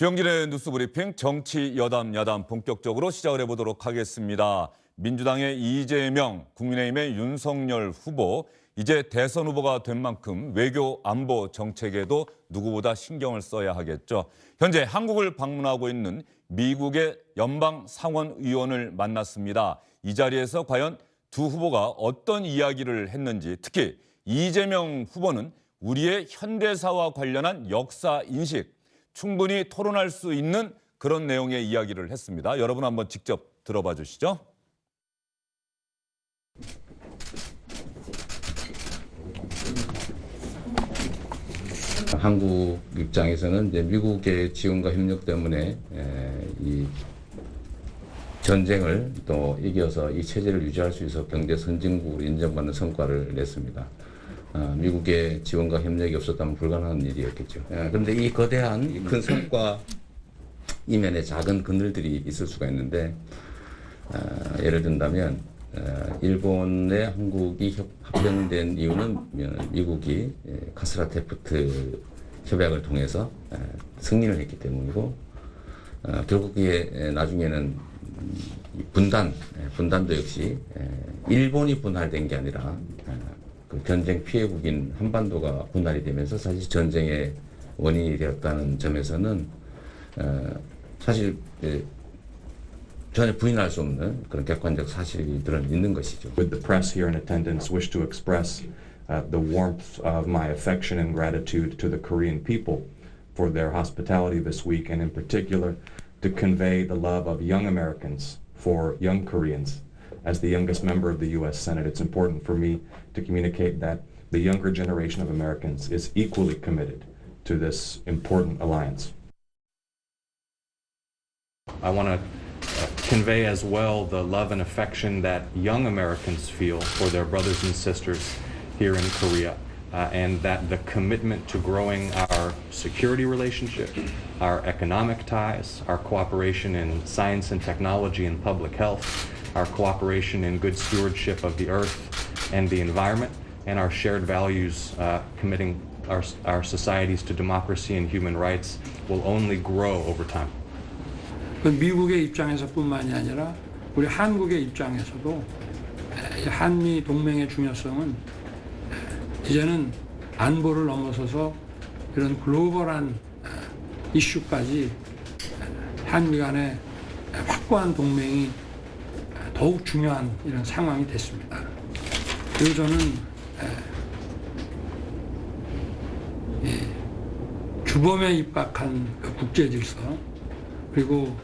주영진의 뉴스브리핑 정치 야담 본격적으로 시작을 해보도록 하겠습니다. 민주당의 이재명, 국민의힘의 윤석열 후보, 이제 대선 후보가 된 만큼 외교 안보 정책에도 누구보다 신경을 써야 하겠죠. 현재 한국을 방문하고 있는 미국의 연방 상원의원을 만났습니다. 이 자리에서 과연 두 후보가 어떤 이야기를 했는지, 특히 이재명 후보는 우리의 현대사와 관련한 역사 인식, 충분히 토론할 수 있는 그런 내용의 이야기를 했습니다. 여러분 한번 직접 들어봐 주시죠. 한국 입장에서는 이제 미국의 지원과 협력 때문에 이 전쟁을 또 이겨서 이 체제를 유지할 수 있어 경제 선진국으로 인정받는 성과를 냈습니다. 미국의 지원과 협력이 없었다면 불가능한 일이었겠죠. 그런데 이 거대한 큰 성과 이면에 작은 그늘들이 있을 수가 있는데, 예를 든다면 일본에 한국이 합병된 이유는 미국이 카스라테프트 협약을 통해서 승인을 했기 때문이고, 결국 그게 나중에는 분단도 역시 일본이 분할된 게 아니라 그 전쟁 피해국인 한반도가 분할이 되면서 사실 전쟁의 원인이 되었다는 점에서는 사실 전혀 부인할 수 없는 그런 객관적 사실들은 있는 것이죠. With the press here in attendance, wish to express the warmth of my affection and gratitude to the Korean people for their hospitality this week, and in particular to convey the love of young Americans for young Koreans. As the youngest member of the U.S. Senate, it's important for me to communicate that the younger generation of Americans is equally committed to this important alliance. I want to convey as well the love and affection that young Americans feel for their brothers and sisters here in Korea, and that the commitment to growing our security relationship, our economic ties, our cooperation in science and technology and public health, our cooperation in good stewardship of the earth and the environment, and our shared values committing our societies to democracy and human rights will only grow over time. 미국의 입장에서뿐만이 아니라 우리 한국의 입장에서도 한미 동맹의 중요성은 이제는 안보를 넘어서서 이런 글로벌한 이슈까지 한미 간의 확고한 동맹이 더욱 중요한 이런 상황이 됐습니다. 그리고 저는 주범에 입각한 국제 질서, 그리고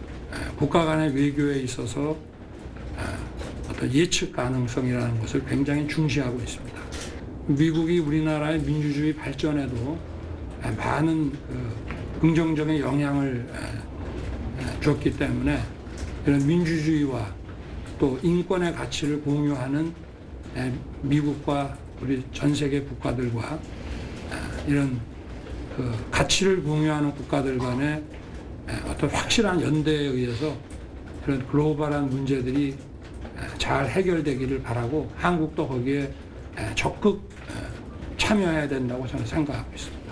국가 간의 외교에 있어서 어떤 예측 가능성이라는 것을 굉장히 중시하고 있습니다. 미국이 우리나라의 민주주의 발전에도 많은 긍정적인 영향을 줬기 때문에 이런 민주주의와 또 인권의 가치를 공유하는 미국과 우리 전 세계 국가들과 이런 가치를 공유하는 국가들 간의 어떤 확실한 연대에 의해서 그런 글로벌한 문제들이 잘 해결되기를 바라고 한국도 거기에 적극 참여해야 된다고 저는 생각하고 있습니다.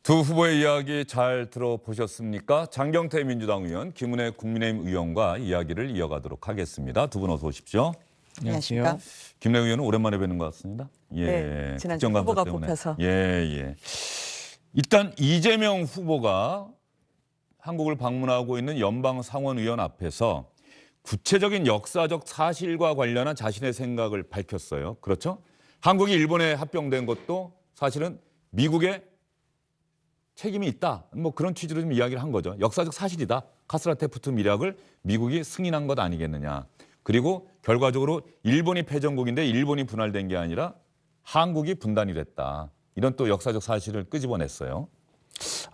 두 후보의 이야기 잘 들어보셨습니까? 장경태 민주당 의원, 김은혜 국민의힘 의원과 이야기를 이어가도록 하겠습니다. 두 분 어서 오십시오. 안녕하십니까. 김은혜 의원은 오랜만에 뵙는 것 같습니다. 네, 지난주 후보가 뽑혀서. 예. 일단 이재명 후보가 한국을 방문하고 있는 연방 상원의원 앞에서 구체적인 역사적 사실과 관련한 자신의 생각을 밝혔어요. 그렇죠? 한국이 일본에 합병된 것도 사실은 미국의 책임이 있다. 뭐 그런 취지로 좀 이야기를 한 거죠. 역사적 사실이다. 카스라테프트 밀약을 미국이 승인한 것 아니겠느냐. 그리고 결과적으로 일본이 패전국인데 일본이 분할된 게 아니라 한국이 분단이 됐다. 이런 또 역사적 사실을 끄집어냈어요.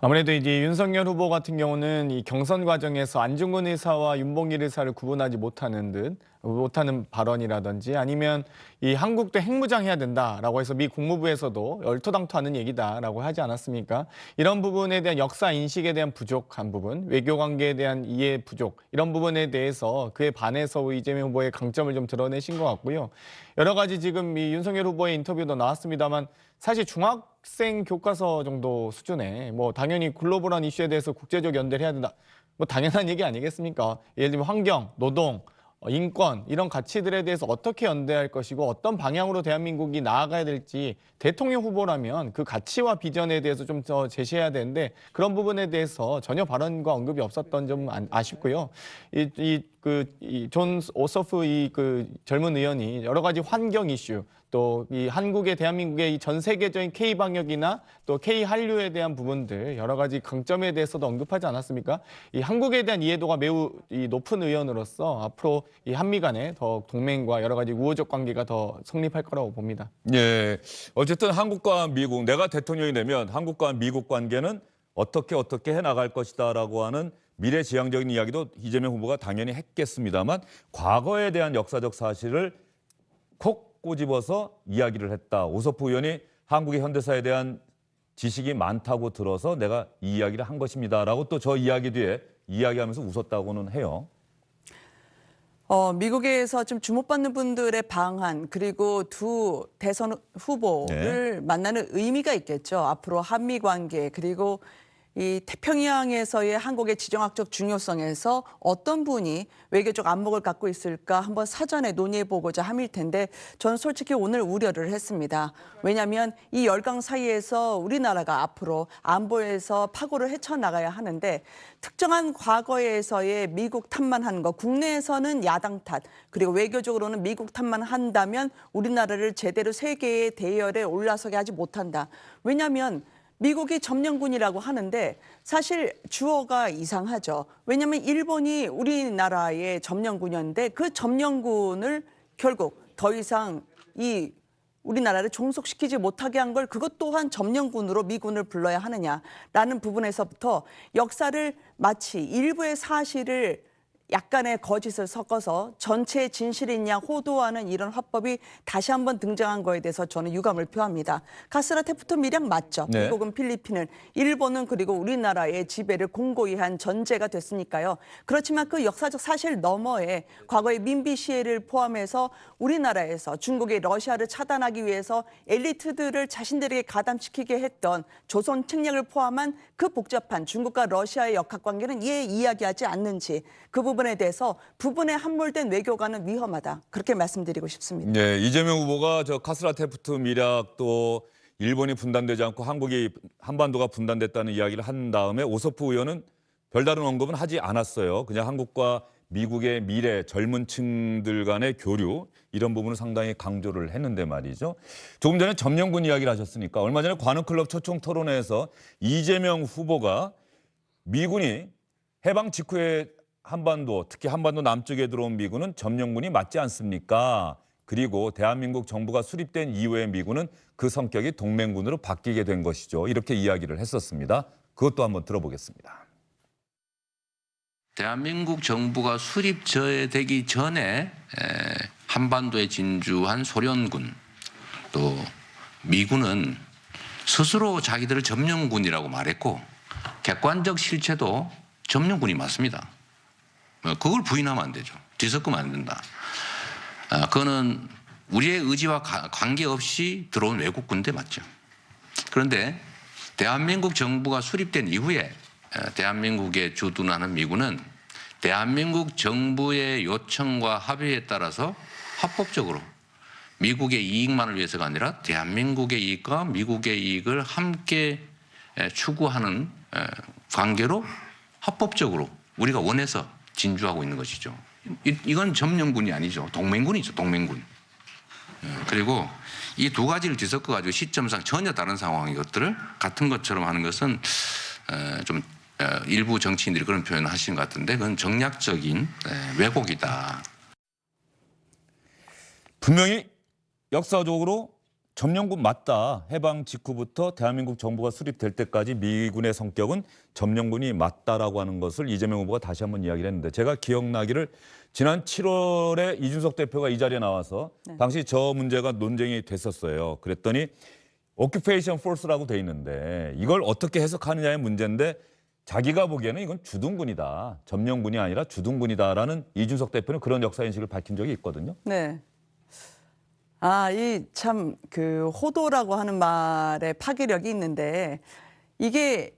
아무래도 이제 윤석열 후보 같은 경우는 이 경선 과정에서 안중근 의사와 윤봉길 의사를 구분하지 못하는 듯 못하는 발언이라든지 아니면 이 한국도 핵무장해야 된다라고 해서 미 국무부에서도 얼토당토하는 얘기다라고 하지 않았습니까? 이런 부분에 대한 역사 인식에 대한 부족한 부분, 외교 관계에 대한 이해 부족 이런 부분에 대해서 그에 반해서 이재명 후보의 강점을 좀 드러내신 것 같고요. 여러 가지 지금 이 윤석열 후보의 인터뷰도 나왔습니다만 사실 중학생 교과서 정도 수준의 뭐 당연히 글로벌한 이슈에 대해서 국제적 연대를 해야 된다. 뭐 당연한 얘기 아니겠습니까? 예를 들면 환경, 노동, 인권 이런 가치들에 대해서 어떻게 연대할 것이고 어떤 방향으로 대한민국이 나아가야 될지 대통령 후보라면 그 가치와 비전에 대해서 좀 더 제시해야 되는데 그런 부분에 대해서 전혀 발언과 언급이 없었던 점 아쉽고요. 존 오소프 그 젊은 의원이 여러 가지 환경 이슈 또 이 한국의 대한민국의 이 전 세계적인 K 방역이나 또 K 한류에 대한 부분들 여러 가지 강점에 대해서도 언급하지 않았습니까? 이 한국에 대한 이해도가 매우 높은 의원으로서 앞으로 이 한미 간의 더 동맹과 여러 가지 우호적 관계가 더 성립할 거라고 봅니다. 예, 어쨌든 한국과 미국, 내가 대통령이 되면 한국과 미국 관계는 어떻게 해나갈 것이다라고 하는 미래지향적인 이야기도 이재명 후보가 당연히 했겠습니다만 과거에 대한 역사적 사실을 콕 꼬집어서 이야기를 했다. 오소프 의원이 한국의 현대사에 대한 지식이 많다고 들어서 내가 이 이야기를 한 것입니다라고 또 저 이야기 뒤에 이야기하면서 웃었다고는 해요. 미국에서 좀 주목받는 분들의 방한 그리고 두 대선 후보를 만나는 의미가 있겠죠. 앞으로 한미 관계 그리고 이 태평양에서의 한국의 지정학적 중요성에서 어떤 분이 외교적 안목을 갖고 있을까 한번 사전에 논의해보고자 함일 텐데 저는 솔직히 오늘 우려를 했습니다. 왜냐하면 이 열강 사이에서 우리나라가 앞으로 안보에서 파고를 헤쳐나가야 하는데 특정한 과거에서의 미국 탓만 하는 거, 국내에서는 야당 탓, 그리고 외교적으로는 미국 탓만 한다면 우리나라를 제대로 세계의 대열에 올라서게 하지 못한다. 왜냐하면 미국이 점령군이라고 하는데 사실 주어가 이상하죠. 왜냐하면 일본이 우리나라의 점령군이었는데 그 점령군을 결국 더 이상 이 우리나라를 종속시키지 못하게 한 걸 그것 또한 점령군으로 미군을 불러야 하느냐라는 부분에서부터 역사를 마치 일부의 사실을 약간의 거짓을 섞어서 전체의 진실이냐 호도하는 이런 화법이 다시 한번 등장한 거에 대해서 저는 유감을 표합니다. 카스라 테프트 밀양 맞죠. 네. 미국은 필리핀을, 일본은 그리고 우리나라의 지배를 공고히 한 전제가 됐으니까요. 그렇지만 그 역사적 사실 너머에 과거의 민비 시해를 포함해서 우리나라에서 중국의 러시아를 차단하기 위해서 엘리트들을 자신들에게 가담시키게 했던 조선 책략을 포함한 그 복잡한 중국과 러시아의 역학관계는 왜 이야기하지 않는지 그 부분에 대해서 부분에 함몰된 외교관은 위험하다. 그렇게 말씀드리고 싶습니다. 네, 이재명 후보가 저 카스라 테프트 밀약 또 일본이 분단되지 않고 한반도가 분단됐다는 이야기를 한 다음에 오소프 의원은 별다른 언급은 하지 않았어요. 그냥 한국과 미국의 미래 젊은 층들 간의 교류 이런 부분을 상당히 강조를 했는데 말이죠. 조금 전에 점령군 이야기를 하셨으니까 얼마 전에 관훈클럽 초청 토론회에서 이재명 후보가 미군이 해방 직후에 한반도, 특히 한반도 남쪽에 들어온 미군은 점령군이 맞지 않습니까? 그리고 대한민국 정부가 수립된 이후의 미군은 그 성격이 동맹군으로 바뀌게 된 것이죠. 이렇게 이야기를 했었습니다. 그것도 한번 들어보겠습니다. 대한민국 정부가 수립되기 전에 한반도에 진주한 소련군 또 미군은 스스로 자기들을 점령군이라고 말했고 객관적 실체도 점령군이 맞습니다. 그걸 부인하면 안 되죠. 뒤섞으면 안 된다. 그거는 우리의 의지와 관계없이 들어온 외국 군대 맞죠. 그런데 대한민국 정부가 수립된 이후에 대한민국에 주둔하는 미군은 대한민국 정부의 요청과 합의에 따라서 합법적으로 미국의 이익만을 위해서가 아니라 대한민국의 이익과 미국의 이익을 함께 추구하는 관계로 합법적으로 우리가 원해서 진주하고 있는 것이죠. 이건 점령군이 아니죠. 동맹군이죠. 동맹군. 그리고 이 두 가지를 뒤섞어가지고 시점상 전혀 다른 상황의 것들을 같은 것처럼 하는 것은 좀 일부 정치인들이 그런 표현을 하시는 것 같은데 그건 정략적인 왜곡이다. 분명히 역사적으로 점령군 맞다. 해방 직후부터 대한민국 정부가 수립될 때까지 미군의 성격은 점령군이 맞다라고 하는 것을 이재명 후보가 다시 한번 이야기를 했는데 제가 기억나기를 지난 7월에 이준석 대표가 이 자리에 나와서 당시 저 문제가 논쟁이 됐었어요. 그랬더니 오큐페이션 포스라고 돼 있는데 이걸 어떻게 해석하느냐의 문제인데 자기가 보기에는 이건 주둔군이다. 점령군이 아니라 주둔군이다라는 이준석 대표는 그런 역사인식을 밝힌 적이 있거든요. 네. 이 참 그 호도라고 하는 말에 파괴력이 있는데 이게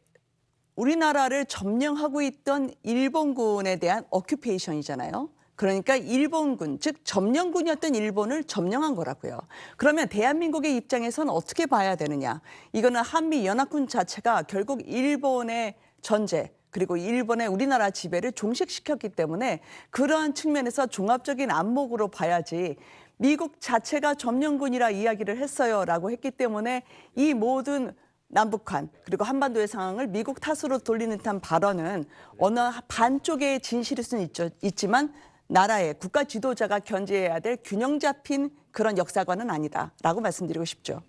우리나라를 점령하고 있던 일본군에 대한 어큐페이션이잖아요. 그러니까 일본군, 즉 점령군이었던 일본을 점령한 거라고요. 그러면 대한민국의 입장에서는 어떻게 봐야 되느냐. 이거는 한미연합군 자체가 결국 일본의 전제 그리고 일본의 우리나라 지배를 종식시켰기 때문에 그러한 측면에서 종합적인 안목으로 봐야지 미국 자체가 점령군이라 이야기를 했어요라고 했기 때문에 이 모든 남북한 그리고 한반도의 상황을 미국 탓으로 돌리는 듯한 발언은 어느 반쪽의 진실일 수는 있지만 나라의 국가 지도자가 견지해야 될 균형 잡힌 그런 역사관은 아니다라고 말씀드리고 싶죠.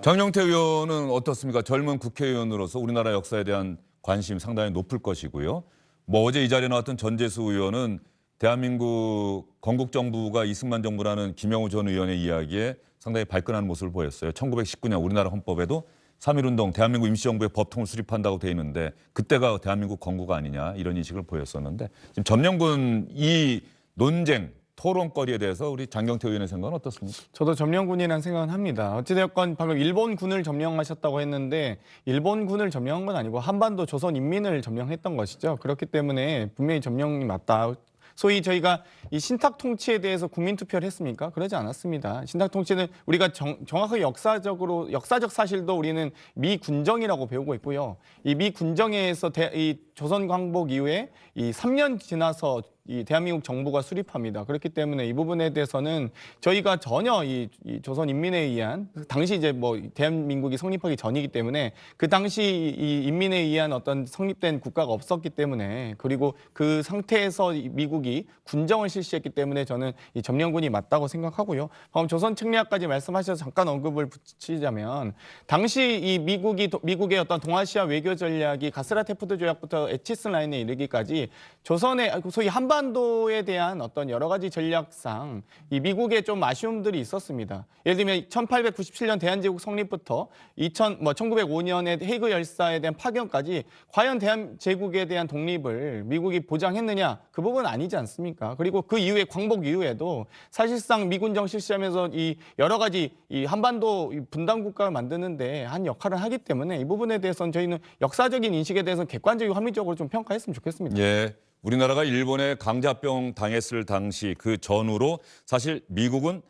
장영태 의원은 어떻습니까? 젊은 국회의원으로서 우리나라 역사에 대한 관심 상당히 높을 것이고요. 뭐 어제 이 자리에 나왔던 전재수 의원은 대한민국 건국정부가 이승만 정부라는 김영우 전 의원의 이야기에 상당히 발끈한 모습을 보였어요. 1919년 우리나라 헌법에도 3.1운동 대한민국 임시정부의 법통을 수립한다고 돼 있는데 그때가 대한민국 건국 아니냐 이런 인식을 보였었는데 지금 점령군 이 논쟁 토론거리에 대해서 우리 장경태 의원의 생각은 어떻습니까? 저도 점령군이라는 생각은 합니다. 어찌되었건 방금 일본군을 점령하셨다고 했는데 일본군을 점령한 건 아니고 한반도 조선 인민을 점령했던 것이죠. 그렇기 때문에 분명히 점령이 맞다. 소위 저희가 이 신탁 통치에 대해서 국민 투표를 했습니까? 그러지 않았습니다. 신탁 통치는 우리가 정확하게 역사적 사실도 우리는 미 군정이라고 배우고 있고요. 이 미 군정에서 이 조선 광복 이후에 이 3년 지나서 이 대한민국 정부가 수립합니다. 그렇기 때문에 이 부분에 대해서는 저희가 전혀 이 조선 인민에 의한 당시 이제 뭐 대한민국이 성립하기 전이기 때문에 그 당시 이 인민에 의한 어떤 성립된 국가가 없었기 때문에 그리고 그 상태에서 미국이 군정을 실시했기 때문에 저는 이 점령군이 맞다고 생각하고요. 방금 조선 책략까지 말씀하셔서 잠깐 언급을 붙이자면 당시 이 미국의 어떤 동아시아 외교 전략이 가스라테프트 조약부터 에치슨 라인에 이르기까지 조선의 소위 한반도에 대한 어떤 여러 가지 전략상 이 미국에 좀 아쉬움들이 있었습니다. 예를 들면 1897년 대한제국 성립부터 1905년에 헤이그 열사에 대한 파견까지 과연 대한제국에 대한 독립을 미국이 보장했느냐 그 부분은 아니지 않습니까? 그리고 그 이후에 광복 이후에도 사실상 미군정 실시하면서 이 여러 가지 이 한반도 분단 국가를 만드는데 한 역할을 하기 때문에 이 부분에 대해서는 저희는 역사적인 인식에 대해서는 객관적이고 합리적으로 좀 평가했으면 좋겠습니다. 예. 우리나라가 일본에 강자병 당했을 당시 그 전후로 사실 미국은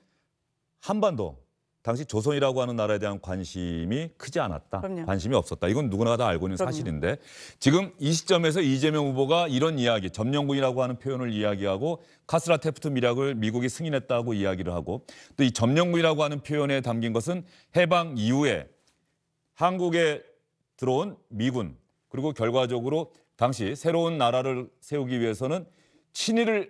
한반도 당시 조선이라고 하는 나라에 대한 관심이 크지 않았다. 그럼요. 관심이 없었다. 이건 누구나 다 알고 있는 그럼요. 사실인데 지금 이 시점에서 이재명 후보가 이런 이야기, 점령군이라고 하는 표현을 이야기하고 카스라 테프트 미락을 미국이 승인했다고 이야기를 하고 또 이 점령군이라고 하는 표현에 담긴 것은 해방 이후에 한국에 들어온 미군 그리고 결과적으로 당시 새로운 나라를 세우기 위해서는 친일을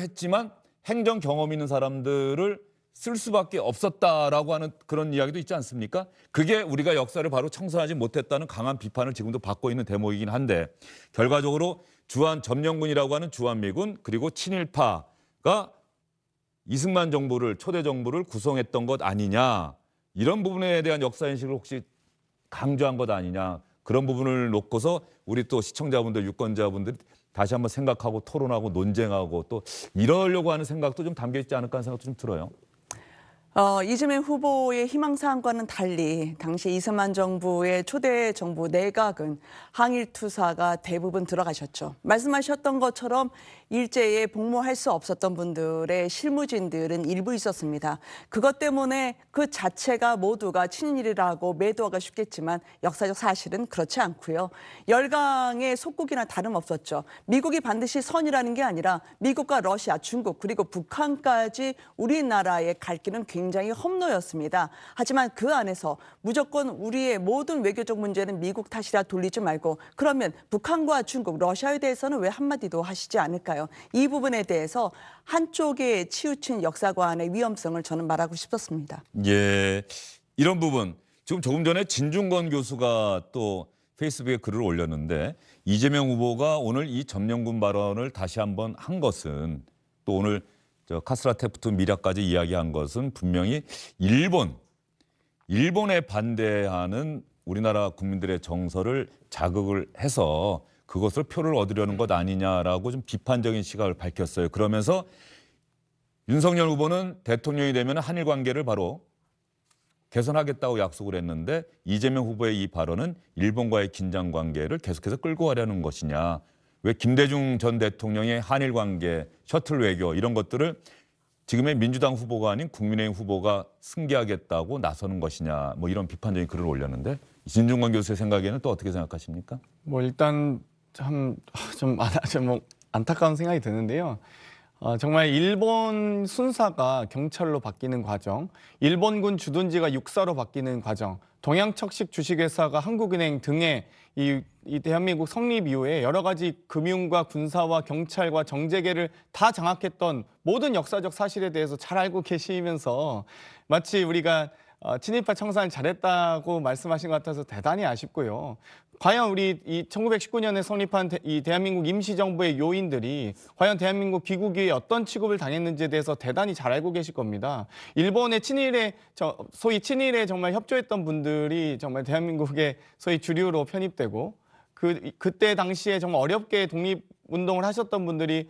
했지만 행정 경험 있는 사람들을 쓸 수밖에 없었다라고 하는 그런 이야기도 있지 않습니까? 그게 우리가 역사를 바로 청산하지 못했다는 강한 비판을 지금도 받고 있는 대목이긴 한데 결과적으로 점령군이라고 하는 주한미군 그리고 친일파가 이승만 정부를 초대 정부를 구성했던 것 아니냐 이런 부분에 대한 역사인식을 혹시 강조한 것 아니냐 그런 부분을 놓고서 우리 또 시청자분들 유권자분들 다시 한번 생각하고 토론하고 논쟁하고 또 이러려고 하는 생각도 좀 담겨 있지 않을까 하는 생각도 좀 들어요. 이재명 후보의 희망사항과는 달리 당시 이승만 정부의 초대 정부 내각은 항일투사가 대부분 들어가셨죠. 말씀하셨던 것처럼 일제에 복무할 수 없었던 분들의 실무진들은 일부 있었습니다. 그것 때문에 그 자체가 모두가 친일이라고 매도하기가 쉽겠지만 역사적 사실은 그렇지 않고요. 열강의 속국이나 다름없었죠. 미국이 반드시 선이라는 게 아니라 미국과 러시아, 중국 그리고 북한까지 우리나라에 갈 길은 굉장히 굉장히 험로였습니다. 하지만 그 안에서 무조건 우리의 모든 외교적 문제는 미국 탓이라 돌리지 말고 그러면 북한과 중국, 러시아에 대해서는 왜 한마디도 하시지 않을까요? 이 부분에 대해서 한쪽에 치우친 역사관의 위험성을 저는 말하고 싶었습니다. 예, 이런 부분 지금 조금 전에 진중권 교수가 또 페이스북에 글을 올렸는데 이재명 후보가 오늘 이 점령군 발언을 다시 한번 한 것은 또 오늘 카스라테프트 미략까지 이야기한 것은 분명히 일본에 반대하는 우리나라 국민들의 정서를 자극을 해서 그것을 표를 얻으려는 것 아니냐라고 좀 비판적인 시각을 밝혔어요. 그러면서 윤석열 후보는 대통령이 되면 한일 관계를 바로 개선하겠다고 약속을 했는데 이재명 후보의 이 발언은 일본과의 긴장 관계를 계속해서 끌고 가려는 것이냐. 왜 김대중 전 대통령의 한일 관계, 셔틀 외교 이런 것들을 지금의 민주당 후보가 아닌 국민의힘 후보가 승계하겠다고 나서는 것이냐. 뭐 이런 비판적인 글을 올렸는데 진중권 교수의 생각에는 또 어떻게 생각하십니까? 뭐 일단 좀 안타까운 생각이 드는데요. 정말 일본 순사가 경찰로 바뀌는 과정, 일본군 주둔지가 육사로 바뀌는 과정, 동양척식 주식회사가 한국은행 등의 이 대한민국 성립 이후에 여러 가지 금융과 군사와 경찰과 정재계를 다 장악했던 모든 역사적 사실에 대해서 잘 알고 계시면서 마치 우리가 친일파 청산을 잘했다고 말씀하신 것 같아서 대단히 아쉽고요. 과연 우리 이 1919년에 성립한 이 대한민국 임시정부의 요인들이 과연 대한민국 귀국이 어떤 취급을 당했는지에 대해서 대단히 잘 알고 계실 겁니다. 일본의 소위 친일에 정말 협조했던 분들이 정말 대한민국의 소위 주류로 편입되고 그때 당시에 정말 어렵게 독립운동을 하셨던 분들이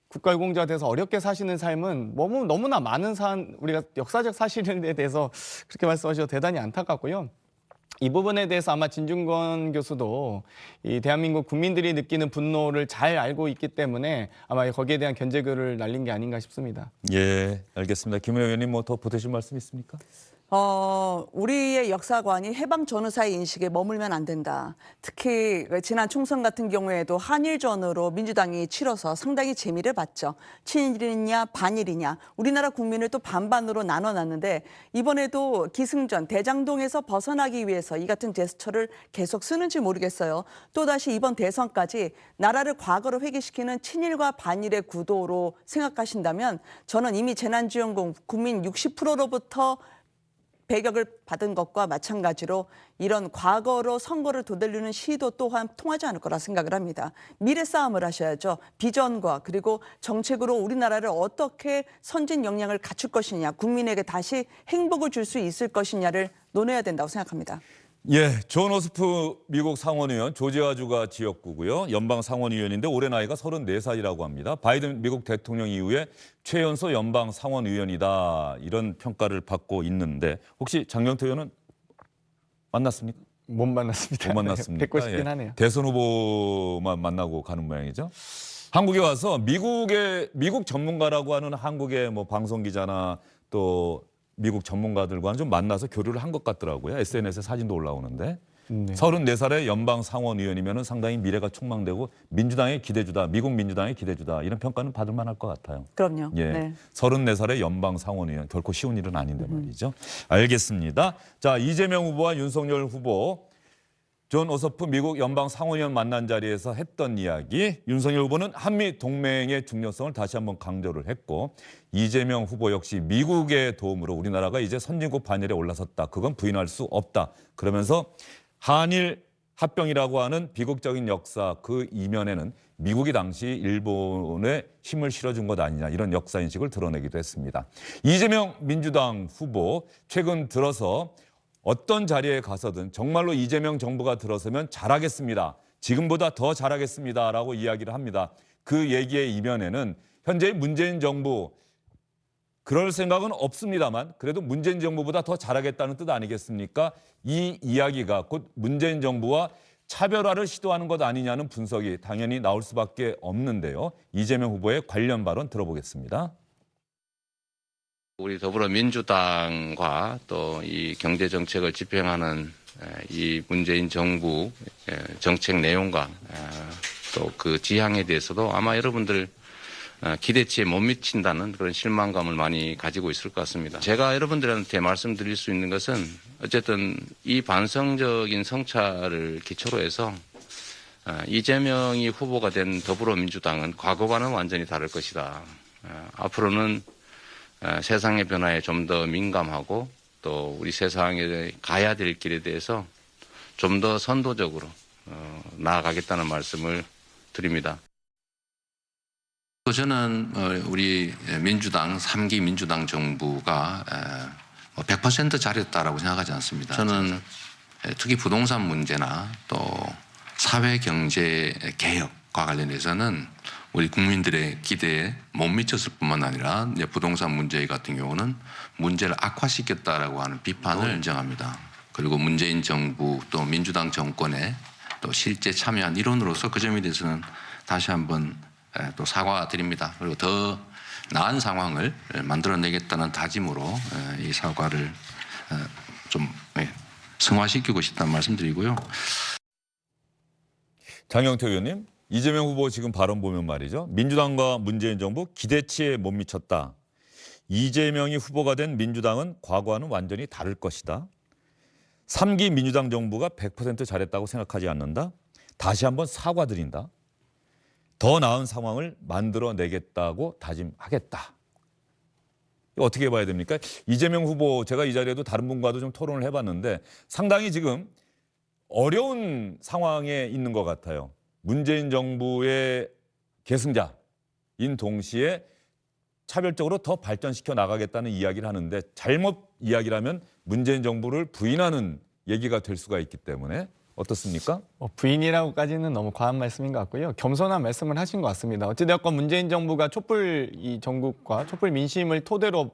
국가유공자가 돼서 어렵게 사시는 삶은 너무나 많은 우리가 역사적 사실에 대해서 그렇게 말씀하셔서 대단히 안타깝고요. 이 부분에 대해서 아마 진중권 교수도 이 대한민국 국민들이 느끼는 분노를 잘 알고 있기 때문에 아마 거기에 대한 견제글을 날린 게 아닌가 싶습니다. 예, 알겠습니다. 김은혜 의원님 뭐 더 보태실 말씀 있습니까? 우리의 역사관이 해방 전후사의 인식에 머물면 안 된다. 특히 지난 총선 같은 경우에도 한일전으로 민주당이 치러서 상당히 재미를 봤죠. 친일이냐 반일이냐 우리나라 국민을 또 반반으로 나눠놨는데 이번에도 기승전 대장동에서 벗어나기 위해서 이 같은 제스처를 계속 쓰는지 모르겠어요. 또다시 이번 대선까지 나라를 과거로 회귀시키는 친일과 반일의 구도로 생각하신다면 저는 이미 재난지원금 국민 60%로부터 배격을 받은 것과 마찬가지로 이런 과거로 선거를 되돌리는 시도 또한 통하지 않을 거라 생각을 합니다. 미래 싸움을 하셔야죠. 비전과 그리고 정책으로 우리나라를 어떻게 선진 역량을 갖출 것이냐, 국민에게 다시 행복을 줄 수 있을 것이냐를 논해야 된다고 생각합니다. 예, 존 오스프 미국 상원의원 조지아주가 지역구고요. 연방 상원의원인데 올해 나이가 34살이라고 합니다. 바이든 미국 대통령 이후에 최연소 연방 상원의원이다. 이런 평가를 받고 있는데 혹시 장경태 의원은 만났습니까? 못 만났습니다. 못 만났습니까? 뵙고 싶긴 예. 하네요. 대선 후보만 만나고 가는 모양이죠. 한국에 와서 미국 전문가라고 하는 한국의 뭐 방송 기자나 또 미국 전문가들과는 좀 만나서 교류를 한 것 같더라고요. SNS에 사진도 올라오는데. 네. 34살의 연방 상원 의원이면 상당히 미래가 촉망되고 민주당의 기대주다, 미국 민주당의 기대주다 이런 평가는 받을 만할 것 같아요. 그럼요. 예, 네. 34살의 연방 상원 의원 결코 쉬운 일은 아닌데 말이죠. 알겠습니다. 자, 이재명 후보와 윤석열 후보 존 오서프 미국 연방 상원의원 만난 자리에서 했던 이야기, 윤석열 후보는 한미 동맹의 중요성을 다시 한번 강조를 했고 이재명 후보 역시 미국의 도움으로 우리나라가 이제 선진국 반열에 올라섰다. 그건 부인할 수 없다. 그러면서 한일 합병이라고 하는 비극적인 역사 그 이면에는 미국이 당시 일본에 힘을 실어준 것 아니냐 이런 역사인식을 드러내기도 했습니다. 이재명 민주당 후보 최근 들어서 어떤 자리에 가서든 정말로 이재명 정부가 들어서면 잘하겠습니다. 지금보다 더 잘하겠습니다라고 이야기를 합니다. 그 얘기의 이면에는 현재 문재인 정부 그럴 생각은 없습니다만 그래도 문재인 정부보다 더 잘하겠다는 뜻 아니겠습니까? 이 이야기가 곧 문재인 정부와 차별화를 시도하는 것 아니냐는 분석이 당연히 나올 수밖에 없는데요. 이재명 후보의 관련 발언 들어보겠습니다. 우리 더불어민주당과 또 이 경제 정책을 집행하는 이 문재인 정부 정책 내용과 또 그 지향에 대해서도 아마 여러분들 기대치에 못 미친다는 그런 실망감을 많이 가지고 있을 것 같습니다. 제가 여러분들한테 말씀드릴 수 있는 것은 어쨌든 이 반성적인 성찰을 기초로 해서 이재명이 후보가 된 더불어민주당은 과거와는 완전히 다를 것이다. 앞으로는 세상의 변화에 좀 더 민감하고 또 우리 세상에 가야 될 길에 대해서 좀 더 선도적으로 나아가겠다는 말씀을 드립니다. 저는 우리 민주당 3기 민주당 정부가 100% 잘했다라고 생각하지 않습니다. 저는 특히 부동산 문제나 또 사회 경제 개혁과 관련해서는 우리 국민들의 기대에 못 미쳤을 뿐만 아니라 이제 부동산 문제 같은 경우는 문제를 악화시켰다라고 하는 비판을 인정합니다. 그리고 문재인 정부 또 민주당 정권에 또 실제 참여한 일원으로서 그 점에 대해서는 다시 한번 또 사과드립니다. 그리고 더 나은 상황을 만들어내겠다는 다짐으로 이 사과를 좀 승화시키고 싶다는 말씀드리고요. 장영태 의원님, 이재명 후보 지금 발언 보면 말이죠. 민주당과 문재인 정부 기대치에 못 미쳤다. 이재명이 후보가 된 민주당은 과거와는 완전히 다를 것이다. 3기 민주당 정부가 100% 잘했다고 생각하지 않는다. 다시 한번 사과드린다. 더 나은 상황을 만들어내겠다고 다짐하겠다. 어떻게 봐야 됩니까? 이재명 후보, 제가 이 자리에도 다른 분과도 좀 토론을 해봤는데 상당히 지금 어려운 상황에 있는 것 같아요. 문재인 정부의 계승자인 동시에 차별적으로 더 발전시켜 나가겠다는 이야기를 하는데 잘못 이야기를 하면 문재인 정부를 부인하는 얘기가 될 수가 있기 때문에 어떻습니까? 부인이라고까지는 너무 과한 말씀인 것 같고요. 겸손한 말씀을 하신 것 같습니다. 어찌되었건 문재인 정부가 촛불 이 전국과 촛불 민심을 토대로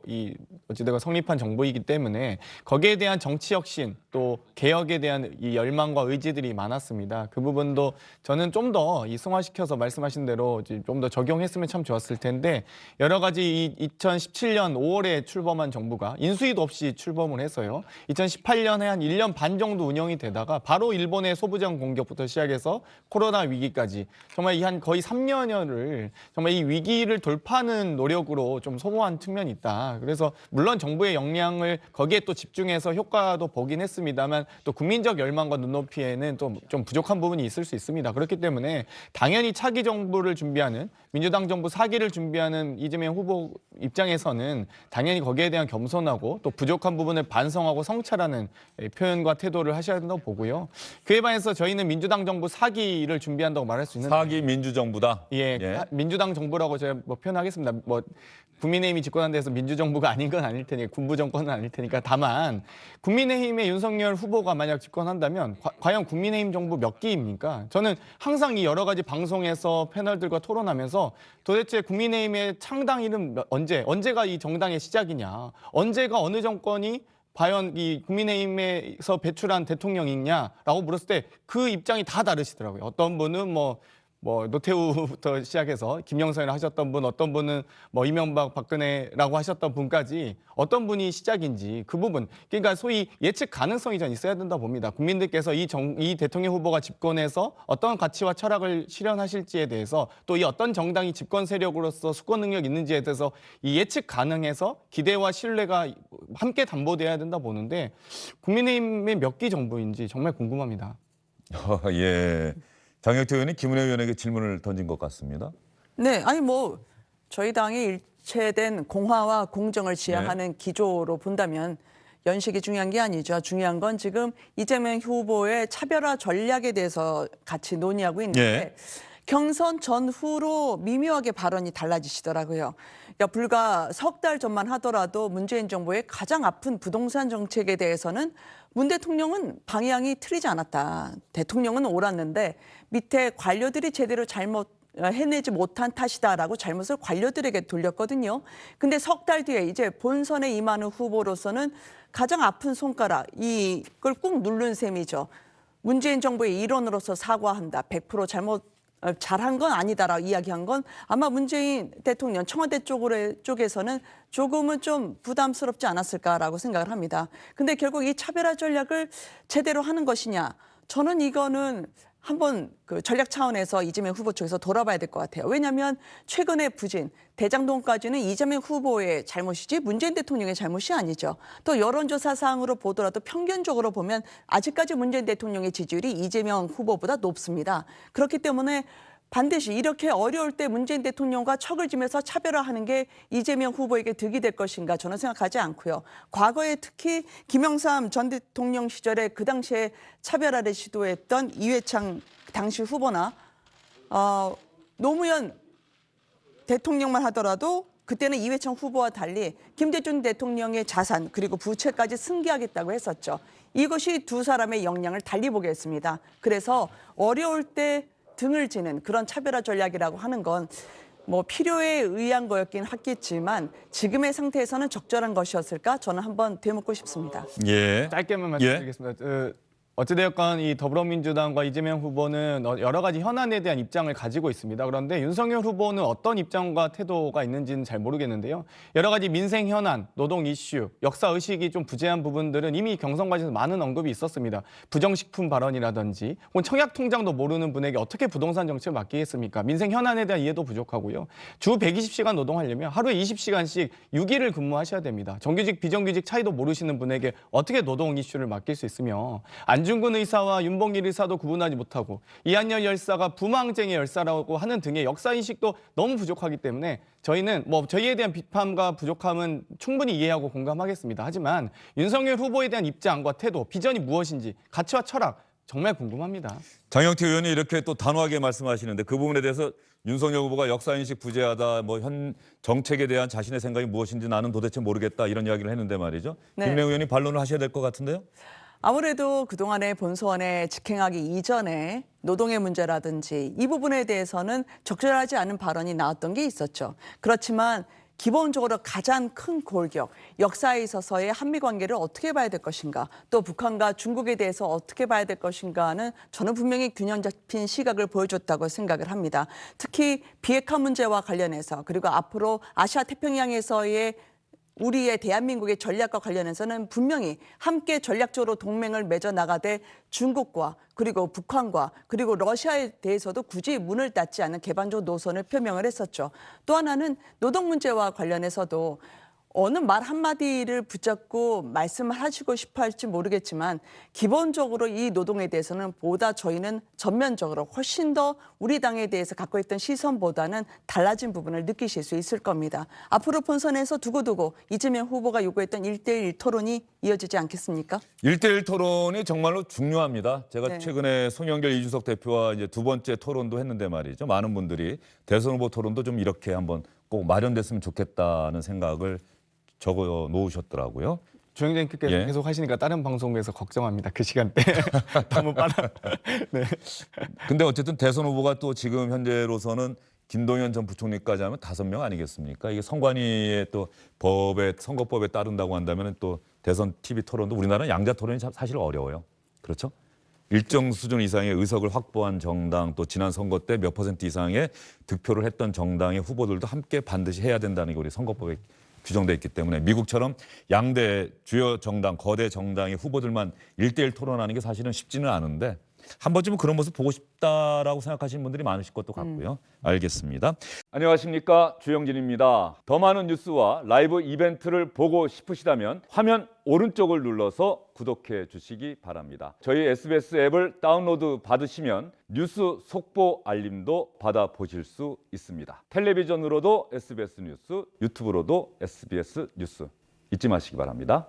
어찌되건 성립한 정부이기 때문에 거기에 대한 정치 혁신 또 개혁에 대한 이 열망과 의지들이 많았습니다. 그 부분도 저는 좀 더 승화시켜서 말씀하신 대로 좀 더 적용했으면 참 좋았을 텐데 여러 가지 2017년 5월에 출범한 정부가 인수위도 없이 출범을 해서요. 2018년에 한 1년 반 정도 운영이 되다가 바로 일본의 소부장 공격부터 시작해서 코로나 위기까지 정말 이 한 거의 3년여를 정말 이 위기를 돌파하는 노력으로 좀 소모한 측면이 있다. 그래서 물론 정부의 역량을 거기에 또 집중해서 효과도 보긴 했습니다만 또 국민적 열망과 눈높이에는 또 좀 부족한 부분이 있을 수 있습니다. 그렇기 때문에 당연히 차기 정부를 준비하는 민주당 정부 4기를 준비하는 이재명 후보 입장에서는 당연히 거기에 대한 겸손하고 또 부족한 부분을 반성하고 성찰하는 표현과 태도를 하셔야 된다고 보고요. 그에 반해서 저희는 민주당 정부 4기를 준비한다고 말할 수 있는 4기 민주정부다. 예, 민주당 정부라고 제가 표현하겠습니다. 국민의힘이 집권한 데서 민주정부가 아닌 건 아닐 테니 군부 정권은 아닐 테니까 다만 국민의힘의 윤석열 후보가 만약 집권한다면 과연 국민의힘 정부 몇 기입니까? 저는 항상 이 여러 가지 방송에서 패널들과 토론하면서 도대체 국민의힘의 창당일은 언제가 이 정당의 시작이냐? 언제가 어느 정권이 과연 이 국민의힘에서 배출한 대통령이냐라고 물었을 때 그 입장이 다 다르시더라고요. 어떤 분은 노태우부터 시작해서 김영선이라 하셨던 분, 어떤 분은 이명박, 박근혜라고 하셨던 분까지 어떤 분이 시작인지 그 부분, 그러니까 소위 예측 가능성이 전 있어야 된다 봅니다. 국민들께서 이 대통령 후보가 집권해서 어떤 가치와 철학을 실현하실지에 대해서 또 이 어떤 정당이 집권 세력으로서 수권 능력이 있는지에 대해서 이 예측 가능해서 기대와 신뢰가 함께 담보돼야 된다 보는데 국민의힘의 몇 기 정부인지 정말 궁금합니다. 예. 장혁태 의원이 김은혜 의원에게 질문을 던진 것 같습니다. 네, 아니 저희 당이 일체된 공화와 공정을 지향하는 기조로 본다면 연식이 중요한 게 아니죠. 중요한 건 지금 이재명 후보의 차별화 전략에 대해서 같이 논의하고 있는데 경선 전후로 미묘하게 발언이 달라지시더라고요. 그러니까 불과 석 달 전만 하더라도 문재인 정부의 가장 아픈 부동산 정책에 대해서는 문 대통령은 방향이 틀리지 않았다. 대통령은 옳았는데 밑에 관료들이 제대로 잘못 해내지 못한 탓이다라고 잘못을 관료들에게 돌렸거든요. 근데 석 달 뒤에 이제 본선에 임하는 후보로서는 가장 아픈 손가락 이걸 꾹 누른 셈이죠. 문재인 정부의 일원으로서 사과한다. 100% 잘한 건 아니다라고 이야기한 건 아마 문재인 대통령 청와대 쪽에서는 조금은 좀 부담스럽지 않았을까라고 생각을 합니다. 근데 결국 이 차별화 전략을 제대로 하는 것이냐? 저는 이거는 한번 그 전략 차원에서 이재명 후보 쪽에서 돌아봐야 될 것 같아요. 왜냐하면 최근의 부진, 대장동까지는 이재명 후보의 잘못이지 문재인 대통령의 잘못이 아니죠. 또 여론조사상으로 보더라도 평균적으로 보면 아직까지 문재인 대통령의 지지율이 이재명 후보보다 높습니다. 그렇기 때문에 반드시 이렇게 어려울 때 문재인 대통령과 척을 지면서 차별화하는 게 이재명 후보에게 득이 될 것인가 저는 생각하지 않고요. 과거에 특히 김영삼 전 대통령 시절에 그 당시에 차별화를 시도했던 이회창 당시 후보나 노무현 대통령만 하더라도 그때는 이회창 후보와 달리 김대중 대통령의 자산 그리고 부채까지 승계하겠다고 했었죠. 이것이 두 사람의 역량을 달리 보게 했습니다. 그래서 어려울 때 등을 지는 그런 차별화 전략이라고 하는 건 뭐 필요에 의한 거였긴 하겠지만 지금의 상태에서는 적절한 것이었을까? 저는 한번 되묻고 싶습니다. 예. 짧게만 말씀드리겠습니다. 어찌되었건 이 더불어민주당과 이재명 후보는 여러 가지 현안에 대한 입장을 가지고 있습니다. 그런데 윤석열 후보는 어떤 입장과 태도가 있는지는 잘 모르겠는데요. 여러 가지 민생 현안, 노동 이슈, 역사 의식이 좀 부재한 부분들은 이미 경선 과정에서 많은 언급이 있었습니다. 부정식품 발언이라든지 혹은 청약 통장도 모르는 분에게 어떻게 부동산 정책을 맡기겠습니까? 민생 현안에 대한 이해도 부족하고요. 주 120시간 노동하려면 하루에 20시간씩 6일을 근무하셔야 됩니다. 정규직, 비정규직 차이도 모르시는 분에게 어떻게 노동 이슈를 맡길 수 있으며 안중근 의사와 윤봉길 의사도 구분하지 못하고 이한열 열사가 부망쟁의 열사라고 하는 등의 역사인식도 너무 부족하기 때문에 저희는 저희에 대한 비판과 부족함은 충분히 이해하고 공감하겠습니다. 하지만 윤석열 후보에 대한 입장과 태도, 비전이 무엇인지 가치와 철학 정말 궁금합니다. 장영태 의원이 이렇게 또 단호하게 말씀하시는데 그 부분에 대해서 윤석열 후보가 역사인식 부재하다, 현 정책에 대한 자신의 생각이 무엇인지 나는 도대체 모르겠다 이런 이야기를 했는데 말이죠. 네. 김민영 의원이 반론을 하셔야 될 것 같은데요. 아무래도 그동안의 본소원에 직행하기 이전에 노동의 문제라든지 이 부분에 대해서는 적절하지 않은 발언이 나왔던 게 있었죠. 그렇지만 기본적으로 가장 큰 골격, 역사에 있어서의 한미 관계를 어떻게 봐야 될 것인가, 또 북한과 중국에 대해서 어떻게 봐야 될 것인가는 저는 분명히 균형 잡힌 시각을 보여줬다고 생각을 합니다. 특히 비핵화 문제와 관련해서 그리고 앞으로 아시아 태평양에서의 우리의 대한민국의 전략과 관련해서는 분명히 함께 전략적으로 동맹을 맺어 나가되 중국과 그리고 북한과 그리고 러시아에 대해서도 굳이 문을 닫지 않는 개방적 노선을 표명을 했었죠. 또 하나는 노동 문제와 관련해서도 어느 말 한마디를 붙잡고 말씀을 하시고 싶어 할지 모르겠지만 기본적으로 이 노동에 대해서는 보다 저희는 전면적으로 훨씬 더 우리 당에 대해서 갖고 있던 시선보다는 달라진 부분을 느끼실 수 있을 겁니다. 앞으로 본선에서 두고두고 이재명 후보가 요구했던 1대1 토론이 이어지지 않겠습니까? 1대1 토론이 정말로 중요합니다. 제가 네. 최근에 송영길 이준석 대표와 이제 두 번째 토론도 했는데 말이죠. 많은 분들이 대선 후보 토론도 좀 이렇게 한번 꼭 마련됐으면 좋겠다는 생각을 적어 놓으셨더라고요. 주영재님께서 예. 계속 하시니까 다른 방송에서 걱정합니다. 그 시간대 너무 빨라. 네. 근데 어쨌든 대선 후보가 또 지금 현재로서는 김동연 전 부총리까지 하면 5명 아니겠습니까? 이게 선관위의 또 선거법에 따른다고 한다면 또 대선 TV 토론도 우리나라는 양자 토론이 사실 어려워요. 그렇죠? 일정 수준 이상의 의석을 확보한 정당, 또 지난 선거 때 몇 % 이상의 득표를 했던 정당의 후보들도 함께 반드시 해야 된다는 게 우리 선거법에 규정돼 있기 때문에 미국처럼 양대 주요 정당, 거대 정당의 후보들만 1대1 토론하는 게 사실은 쉽지는 않은데 한 번쯤은 그런 모습 보고 싶다라고 생각하시는 분들이 많으실 것도 같고요. 알겠습니다. 안녕하십니까, 주영진입니다. 더 많은 뉴스와 라이브 이벤트를 보고 싶으시다면 화면 오른쪽을 눌러서 구독해 주시기 바랍니다. 저희 SBS 앱을 다운로드 받으시면 뉴스 속보 알림도 받아보실 수 있습니다. 텔레비전으로도 SBS 뉴스, 유튜브로도 SBS 뉴스 잊지 마시기 바랍니다.